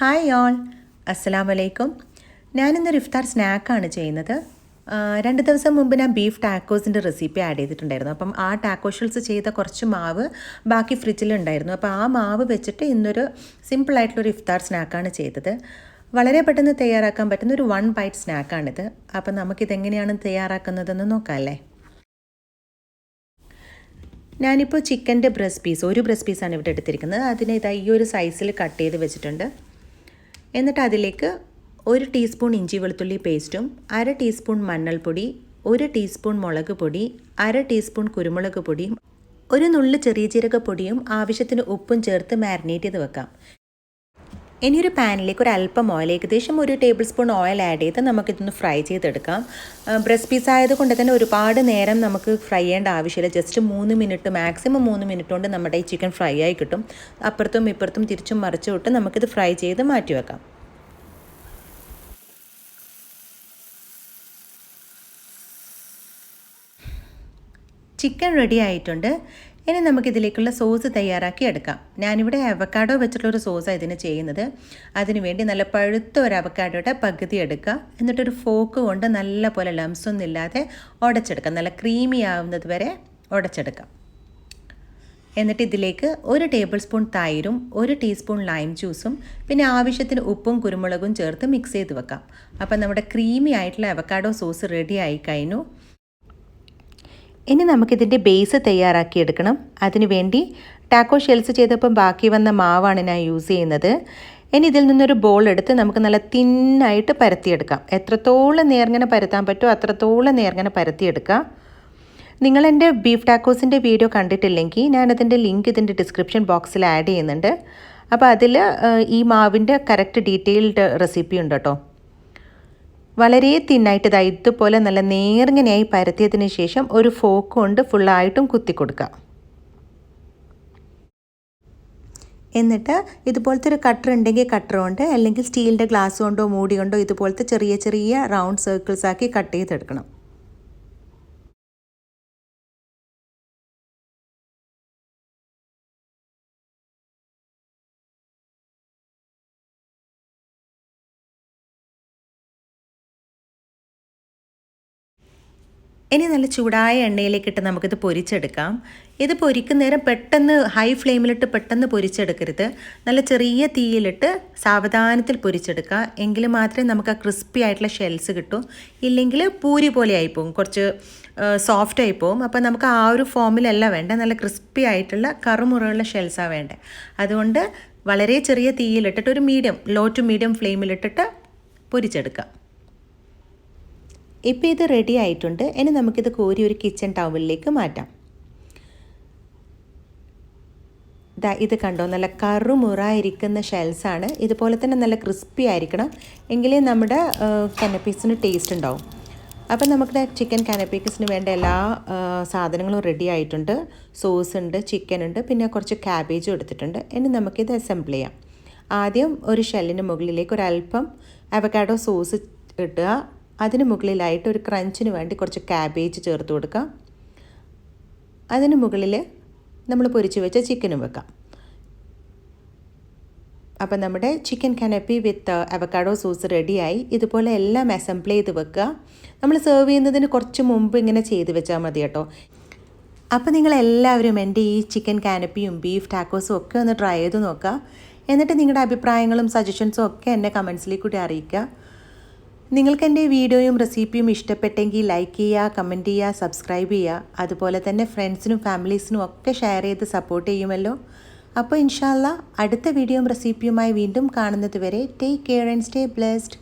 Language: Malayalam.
ഹായ് ഓൾ, അസ്സലാമു അലൈക്കും. ഞാനിന്നൊരു ഇഫ്താർ സ്നാക്കാണ് ചെയ്യുന്നത്. 2 ദിവസം മുമ്പ് ഞാൻ ബീഫ് ടാക്കോസിൻ്റെ റെസിപ്പി ആഡ് ചെയ്തിട്ടുണ്ടായിരുന്നു. അപ്പം ആ ടാക്കോ ഷെൽസ് ചെയ്ത കുറച്ച് മാവ് ബാക്കി ഫ്രിഡ്ജിലുണ്ടായിരുന്നു. അപ്പോൾ ആ മാവ് വെച്ചിട്ട് ഇന്നൊരു സിമ്പിളായിട്ടുള്ളൊരു ഇഫ്താർ സ്നാക്കാണ് ചെയ്തത്. വളരെ പെട്ടെന്ന് തയ്യാറാക്കാൻ പറ്റുന്ന ഒരു 1 ബൈറ്റ് സ്നാക്കാണിത്. അപ്പം നമുക്കിതെങ്ങനെയാണ് തയ്യാറാക്കുന്നതെന്ന് നോക്കാം അല്ലേ. ഞാനിപ്പോൾ ചിക്കൻ്റെ ഒരു ബ്രസ്റ്റ് പീസാണ് ഇവിടെ എടുത്തിരിക്കുന്നത്. അതിനെ ഈ ഒരു സൈസിൽ കട്ട് ചെയ്ത് വെച്ചിട്ടുണ്ട്. എന്നിട്ട് അതിലേക്ക് 1 ടീസ്പൂൺ ഇഞ്ചി വെളുത്തുള്ളി പേസ്റ്റും 1/2 ടീസ്പൂൺ മഞ്ഞൾപ്പൊടി, 1 ടീസ്പൂൺ മുളക് പൊടി, 1/2 ടീസ്പൂൺ കുരുമുളക് പൊടിയും 1 നുള്ള് ചെറിയ ജീരകപ്പൊടിയും ആവശ്യത്തിന് ഉപ്പും ചേർത്ത് മാരിനേറ്റ് ചെയ്ത് വെക്കാം. ഇനി ഒരു പാനിലേക്ക് ഒരല്പം ഓയിൽ, ഏകദേശം 1 ടേബിൾ സ്പൂൺ ഓയിൽ ആഡ് ചെയ്ത് നമുക്കിതൊന്ന് ഫ്രൈ ചെയ്തെടുക്കാം. ബ്രസ്റ്റ് പീസ് ആയതുകൊണ്ട് തന്നെ ഒരുപാട് നേരം നമുക്ക് ഫ്രൈ ചെയ്യേണ്ട ആവശ്യമില്ല. ജസ്റ്റ് 3 മിനിറ്റ്, മാക്സിമം 3 മിനിറ്റ് കൊണ്ട് നമ്മുടെ ഈ ചിക്കൻ ഫ്രൈ ആയി കിട്ടും. അപ്പുറത്തും ഇപ്പുറത്തും തിരിച്ചും മറിച്ചും ഇട്ട് നമുക്കിത് ഫ്രൈ ചെയ്ത് മാറ്റി വെക്കാം. ചിക്കൻ റെഡി ആയിട്ടുണ്ട്. ഇനി നമുക്കിതിലേക്കുള്ള സോസ് തയ്യാറാക്കി എടുക്കാം. ഞാനിവിടെ അവക്കാഡോ വെച്ചിട്ടുള്ളൊരു സോസാണ് ഇതിന് ചെയ്യുന്നത്. അതിനുവേണ്ടി നല്ല പഴുത്ത ഒരു അവക്കാഡോയുടെ പകുതി എടുക്കുക. എന്നിട്ടൊരു ഫോക്ക് കൊണ്ട് നല്ല പോലെ ലംസൊന്നും ഇല്ലാതെ ഉടച്ചെടുക്കാം. നല്ല ക്രീമി ആവുന്നത് വരെ ഉടച്ചെടുക്കാം. എന്നിട്ട് ഇതിലേക്ക് 1 ടേബിൾ സ്പൂൺ തൈരും 1 ടീസ്പൂൺ ലൈം ജ്യൂസും പിന്നെ ആവശ്യത്തിന് ഉപ്പും കുരുമുളകും ചേർത്ത് മിക്സ് ചെയ്ത് വെക്കാം. അപ്പം നമ്മുടെ ക്രീമി ആയിട്ടുള്ള അവക്കാഡോ സോസ് റെഡി ആയി കഴിഞ്ഞു. ഇനി നമുക്കിതിൻ്റെ ബേസ് തയ്യാറാക്കിയെടുക്കണം. അതിനുവേണ്ടി ടാക്കോ ഷെൽസ് ചെയ്തപ്പോൾ ബാക്കി വന്ന മാവാണ് ഞാൻ യൂസ് ചെയ്യുന്നത്. ഇനി ഇതിൽ നിന്നൊരു ബോൾ എടുത്ത് നമുക്ക് നല്ല തിന്നായിട്ട് പരത്തിയെടുക്കാം. എത്രത്തോളം നേർങ്ങനെ പരത്താൻ പറ്റുമോ അത്രത്തോളം നേർങ്ങനെ പരത്തിയെടുക്കാം. നിങ്ങളെൻ്റെ ബീഫ് ടാക്കോസിൻ്റെ വീഡിയോ കണ്ടിട്ടില്ലെങ്കിൽ ഞാനതിൻ്റെ ലിങ്ക് ഇതിൻ്റെ ഡിസ്ക്രിപ്ഷൻ ബോക്സിൽ ആഡ് ചെയ്യുന്നുണ്ട്. അപ്പോൾ അതിൽ ഈ മാവിൻ്റെ കറക്റ്റ് ഡീറ്റെയിൽഡ് റെസിപ്പി ഉണ്ട് കേട്ടോ. വളരെ തിന്നായിട്ട് ഇതുപോലെ നല്ല നേർങ്ങനെയായി പരത്തിയതിന് ശേഷം ഒരു ഫോക്ക് കൊണ്ട് ഫുള്ളായിട്ടും കുത്തി കൊടുക്കുക. എന്നിട്ട് ഇതുപോലത്തെ ഒരു കട്ടർ ഉണ്ടെങ്കിൽ കട്ടർ കൊണ്ട്, അല്ലെങ്കിൽ സ്റ്റീലിൻ്റെ ഗ്ലാസ് കൊണ്ടോ മൂടി കൊണ്ടോ ഇതുപോലത്തെ ചെറിയ ചെറിയ റൗണ്ട് സർക്കിൾസ് ആക്കി കട്ട് ചെയ്തെടുക്കണം. ഇനി നല്ല ചൂടായ എണ്ണയിലേക്കിട്ട് നമുക്കിത് പൊരിച്ചെടുക്കാം. ഇത് പൊരിക്കുന്നേരം പെട്ടെന്ന് ഹൈ ഫ്ലെയിമിലിട്ട് പെട്ടെന്ന് പൊരിച്ചെടുക്കരുത്. നല്ല ചെറിയ തീയിലിട്ട് സാവധാനത്തിൽ പൊരിച്ചെടുക്കുക. എങ്കിൽ മാത്രമേ നമുക്ക് ആ ക്രിസ്പി ആയിട്ടുള്ള ഷെൽസ് കിട്ടൂ. ഇല്ലെങ്കിൽ പൂരി പോലെ ആയിപ്പോവും, കുറച്ച് സോഫ്റ്റ് ആയിപ്പോവും. അപ്പോൾ നമുക്ക് ആ ഒരു ഫോമിലല്ല വേണ്ട, നല്ല ക്രിസ്പി ആയിട്ടുള്ള കറുമുറയുള്ള ഷെൽസാണ് വേണ്ടത്. അതുകൊണ്ട് വളരെ ചെറിയ തീയിലിട്ടിട്ട് ഒരു ലോ ടു മീഡിയം ഫ്ലെയിമിലിട്ടിട്ട് പൊരിച്ചെടുക്കാം. ഇപ്പോൾ ഇത് റെഡി ആയിട്ടുണ്ട്. ഇനി നമുക്കിത് കോരി ഒരു കിച്ചൺ ടവലിലേക്ക് മാറ്റാം. ഇത് കണ്ടോ, നല്ല കറുമുറായിരിക്കുന്ന ഷെൽസാണ്. ഇതുപോലെ തന്നെ നല്ല ക്രിസ്പി ആയിരിക്കണം, എങ്കിലേ നമ്മുടെ കാനപ്പീസിന് ടേസ്റ്റ് ഉണ്ടാവും. അപ്പം നമുക്ക് ചിക്കൻ കാനപ്പീസിന് വേണ്ട എല്ലാ സാധനങ്ങളും റെഡി ആയിട്ടുണ്ട്. സോസ് ഉണ്ട്, ചിക്കൻ ഉണ്ട്, പിന്നെ കുറച്ച് ക്യാബേജും എടുത്തിട്ടുണ്ട്. ഇനി നമുക്കിത് അസംബിൾ ചെയ്യാം. ആദ്യം ഒരു ഷെല്ലിന് മുകളിലേക്ക് ഒരല്പം അവക്കാഡോ സോസ് ഇട്ടുക. അതിന് മുകളിലായിട്ട് ഒരു ക്രഞ്ചിന് വേണ്ടി കുറച്ച് ക്യാബേജ് ചേർത്ത് കൊടുക്കാം. അതിന് മുകളിൽ നമ്മൾ പൊരിച്ച് വെച്ച ചിക്കനും വെക്കാം. അപ്പം നമ്മുടെ ചിക്കൻ കാനപ്പി വിത്ത് അവക്കാഡോ സോസ് റെഡിയായി. ഇതുപോലെ എല്ലാം അസംബിൾ ചെയ്ത് വെക്കുക. നമ്മൾ സെർവ് ചെയ്യുന്നതിന് കുറച്ച് മുമ്പ് ഇങ്ങനെ ചെയ്ത് വെച്ചാൽ മതി കേട്ടോ. അപ്പോൾ നിങ്ങളെല്ലാവരും എൻ്റെ ഈ ചിക്കൻ കാനപ്പിയും ബീഫ് ടാക്കോസും ഒക്കെ ഒന്ന് ട്രൈ ചെയ്ത് നോക്കുക. എന്നിട്ട് നിങ്ങളുടെ അഭിപ്രായങ്ങളും സജഷൻസും ഒക്കെ എന്നെ കമൻസിൽ കൂടി അറിയിക്കുക. നിങ്ങൾക്ക് എൻ്റെ വീഡിയോയും റെസിപ്പിയും ഇഷ്ടപ്പെട്ടെങ്കിൽ ലൈക്ക് ചെയ്യുക, കമൻറ്റ് ചെയ്യുക, സബ്സ്ക്രൈബ് ചെയ്യുക. അതുപോലെ തന്നെ ഫ്രണ്ട്സിനും ഫാമിലീസിനും ഒക്കെ ഷെയർ ചെയ്ത് സപ്പോർട്ട് ചെയ്യുമല്ലോ. അപ്പോൾ ഇൻഷാ അല്ലാഹ് അടുത്ത വീഡിയോയും റെസിപ്പിയുമായി വീണ്ടും കാണുന്നത് വരെ take care and stay blessed.